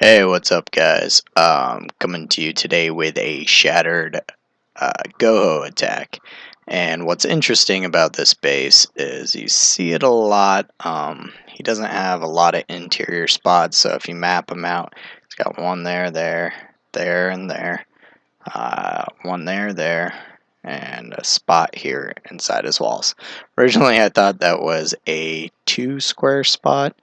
Hey, what's up, guys? Coming to you today with a shattered Goho attack. And what's interesting about this base is you see it a lot. He doesn't have a lot of interior spots, so if you map him out, he's got one there, and there, one there, and a spot here inside his walls. Originally, I thought that was a 2 square spot.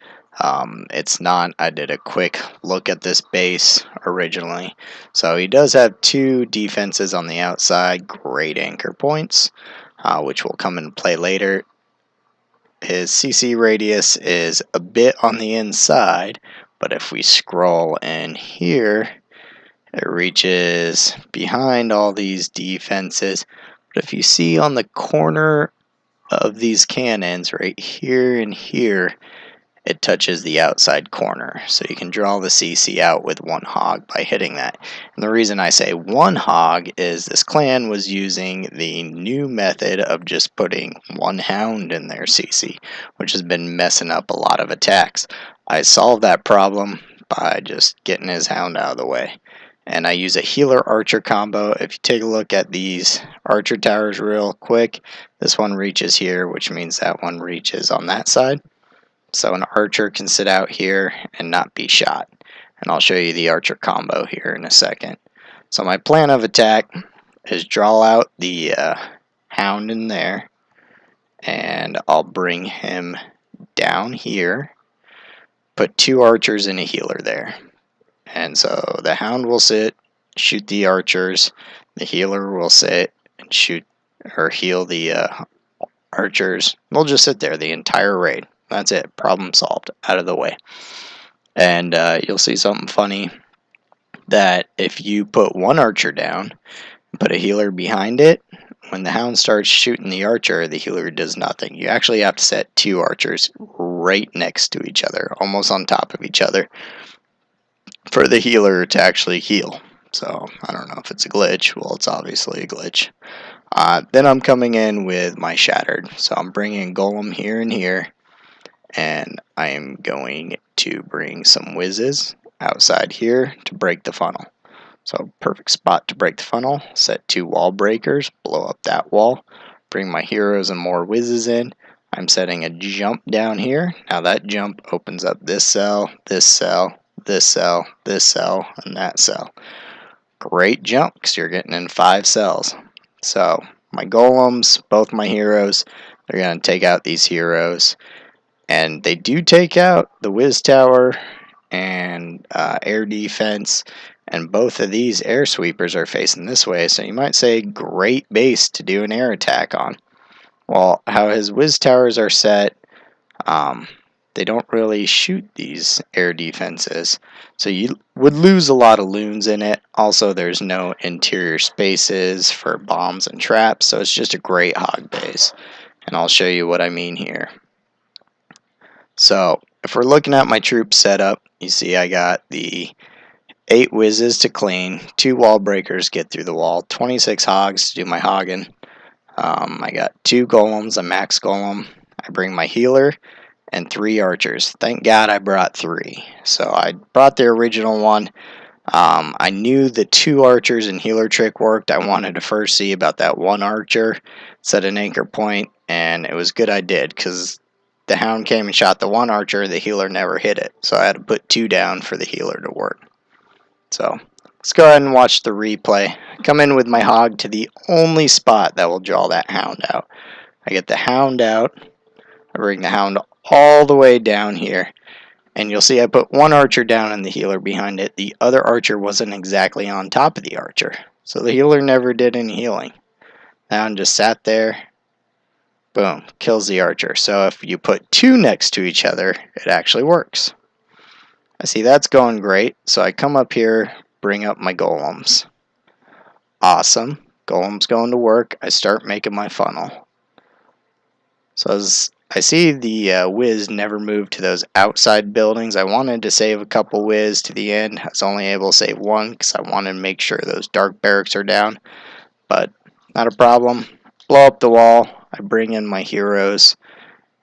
It's not. I did a quick look at this base originally. So he does have 2 defenses on the outside, great anchor points, which will come into play later. His CC radius is a bit on the inside, but if we scroll in here, it reaches behind all these defenses. But if you see on the corner of these cannons right here and here, it touches the outside corner. So you can draw the CC out with 1 hog by hitting that. And the reason I say 1 hog is this clan was using the new method of just putting 1 hound in their CC, which has been messing up a lot of attacks. I solved that problem by just getting his hound out of the way. And I use a healer archer combo. If you take a look at these archer towers real quick, this one reaches here, which means that one reaches on that side. So an archer can sit out here and not be shot. And I'll show you the archer combo here in a second. So my plan of attack is draw out the hound in there, and I'll bring him down here, put 2 archers and a healer there. And so the hound will sit, shoot the archers, the healer will sit and shoot or heal the archers. They'll just sit there the entire raid. That's it. Problem solved. Out of the way. And you'll see something funny, that if you put 1 archer down and put a healer behind it, when the hound starts shooting the archer, the healer does nothing. You actually have to set 2 archers right next to each other, almost on top of each other, for the healer to actually heal. So I don't know if it's a glitch. Well, it's obviously a glitch. Then I'm coming in with my shattered. So I'm bringing golem here and here, and I am going to bring some whizzes outside here to break the funnel. So perfect spot to break the funnel. Set 2 wall breakers, blow up that wall, bring my heroes and more whizzes in. I'm setting a jump down here. Now that jump opens up this cell, this cell, this cell, this cell, and that cell. Great jump because you're getting in 5 cells. So my golems, both my heroes, they're going to take out these heroes. And they do take out the whiz tower and air defense. And both of these air sweepers are facing this way. So you might say great base to do an air attack on. Well, how his whiz towers are set, they don't really shoot these air defenses, so you would lose a lot of loons in it. Also, there's no interior spaces for bombs and traps, so it's just a great hog base. And I'll show you what I mean here. So if we're looking at my troop setup, you see I got the 8 whizzes to clean, 2 wall breakers get through the wall, 26 hogs to do my hogging. I got 2 golems, a max golem. I bring my healer and 3 archers. Thank God I brought 3. So I brought the original one. I knew the 2 archers and healer trick worked. I wanted to first see about that 1 archer, set an anchor point, and it was good I did, because the hound came and shot the 1 archer, the healer never hit it. So I had to put 2 down for the healer to work. So let's go ahead and watch the replay. Come in with my hog to the only spot that will draw that hound out. I get the hound out. I bring the hound all the way down here. And you'll see I put 1 archer down and the healer behind it. The other archer wasn't exactly on top of the archer. So the healer never did any healing. The hound just sat there. Boom. Kills the archer. So if you put 2 next to each other, it actually works. I see that's going great. So I come up here, bring up my golems. Awesome. Golem's going to work. I start making my funnel. So as I see the whiz never moved to those outside buildings. I wanted to save a couple whiz to the end. I was only able to save 1 because I wanted to make sure those dark barracks are down. But not a problem. Blow up the wall. I bring in my heroes.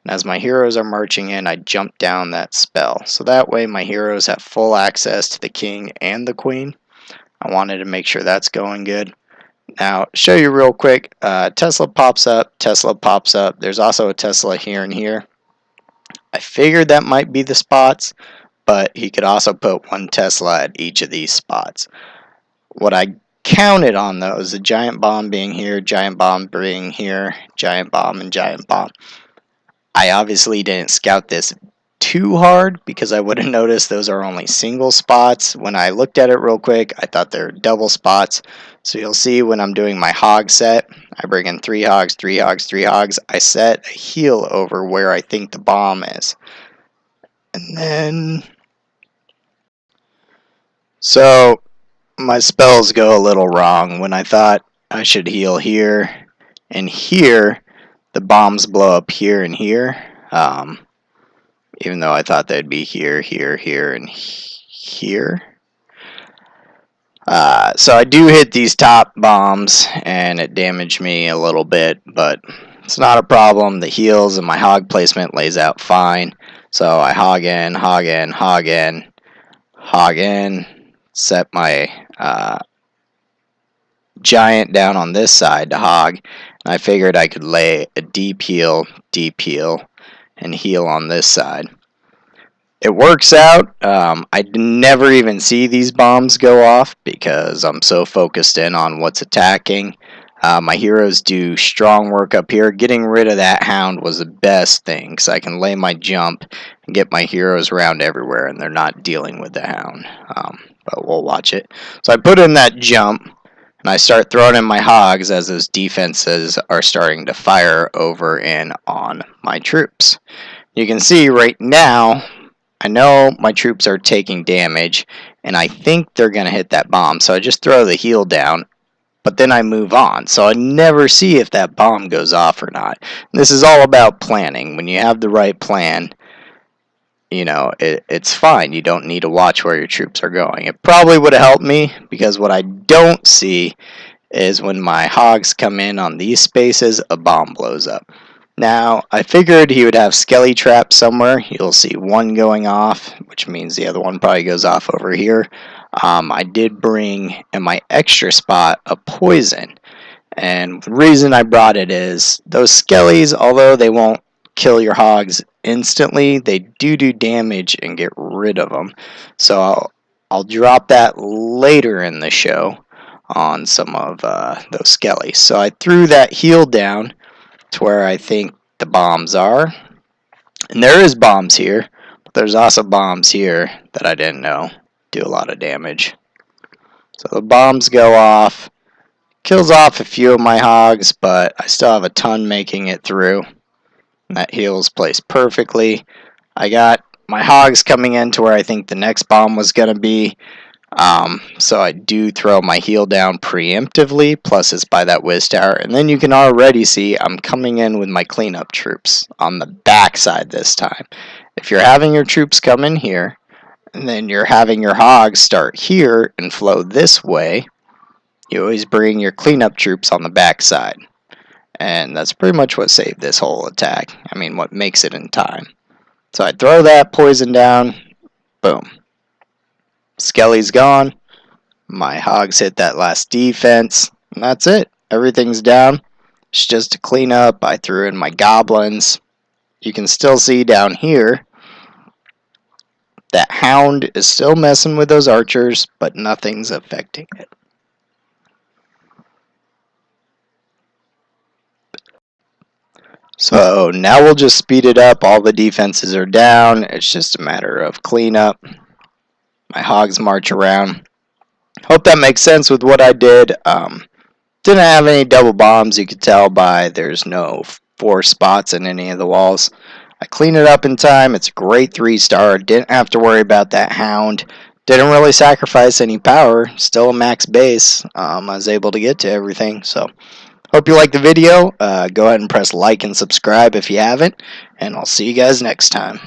And as my heroes are marching in, I jump down that spell. So that way my heroes have full access to the king and the queen. I wanted to make sure that's going good. Now, show you real quick, Tesla pops up, Tesla pops up. There's also a Tesla here and here. I figured that might be the spots, but he could also put one Tesla at each of these spots. What I counted on though is a giant bomb being here, giant bomb being here, giant bomb, and giant bomb. I obviously didn't scout this too hard because I would have noticed those are only single spots. When I looked at it real quick, I thought they're double spots. So you'll see when I'm doing my hog set, I bring in 3 hogs, 3 hogs, 3 hogs. I set a heal over where I think the bomb is. And then... So my spells go a little wrong. When I thought I should heal here and here, the bombs blow up here and here. Even though I thought they'd be here, here, here, and here. So I do hit these top bombs, and it damaged me a little bit, but it's not a problem. The heals and my hog placement lays out fine. So I hog in, hog in, hog in, hog in, set my giant down on this side to hog, and I figured I could lay a deep heal, and heal on this side. It works out. I never even see these bombs go off because I'm so focused in on what's attacking. My heroes do strong work up here. Getting rid of that hound was the best thing because I can lay my jump and get my heroes around everywhere and they're not dealing with the hound. But we'll watch it. So I put in that jump and I start throwing in my hogs as those defenses are starting to fire over and on my troops. You can see right now, I know my troops are taking damage, and I think they're going to hit that bomb, so I just throw the heal down, but then I move on, so I never see if that bomb goes off or not. This is all about planning. When you have the right plan, you know, it's fine. You don't need to watch where your troops are going. It probably would have helped me, because what I don't see is when my hogs come in on these spaces, a bomb blows up. Now, I figured he would have skelly traps somewhere. You'll see one going off, which means the other one probably goes off over here. I did bring in my extra spot a poison. And the reason I brought it is those skellies, although they won't kill your hogs instantly, they do damage and get rid of them. So I'll drop that later in the show on some of those skellies. So I threw that heal down to where I think the bombs are, and there is bombs here, but there's also bombs here that I didn't know do a lot of damage. So the bombs go off, kills off a few of my hogs, but I still have a ton making it through, and that heal is placed perfectly. I got my hogs coming in to where I think the next bomb was going to be. So I do throw my heal down preemptively, plus it's by that whiz tower, and then you can already see I'm coming in with my cleanup troops on the back side this time. If you're having your troops come in here, and then you're having your hogs start here and flow this way, you always bring your cleanup troops on the back side. And that's pretty much what saved this whole attack. I mean, what makes it in time. So I throw that poison down, boom. Skelly's gone. My hogs hit that last defense. And that's it. Everything's down. It's just to clean up. I threw in my goblins. You can still see down here that hound is still messing with those archers, but nothing's affecting it. So now we'll just speed it up. All the defenses are down. It's just a matter of cleanup. My hogs march around. Hope that makes sense with what I did. Didn't have any double bombs. You could tell by there's no 4 spots in any of the walls. I cleaned it up in time. It's a great 3-star. Didn't have to worry about that hound. Didn't really sacrifice any power. Still a max base. I was able to get to everything. So hope you liked the video. Go ahead and press like and subscribe if you haven't. And I'll see you guys next time.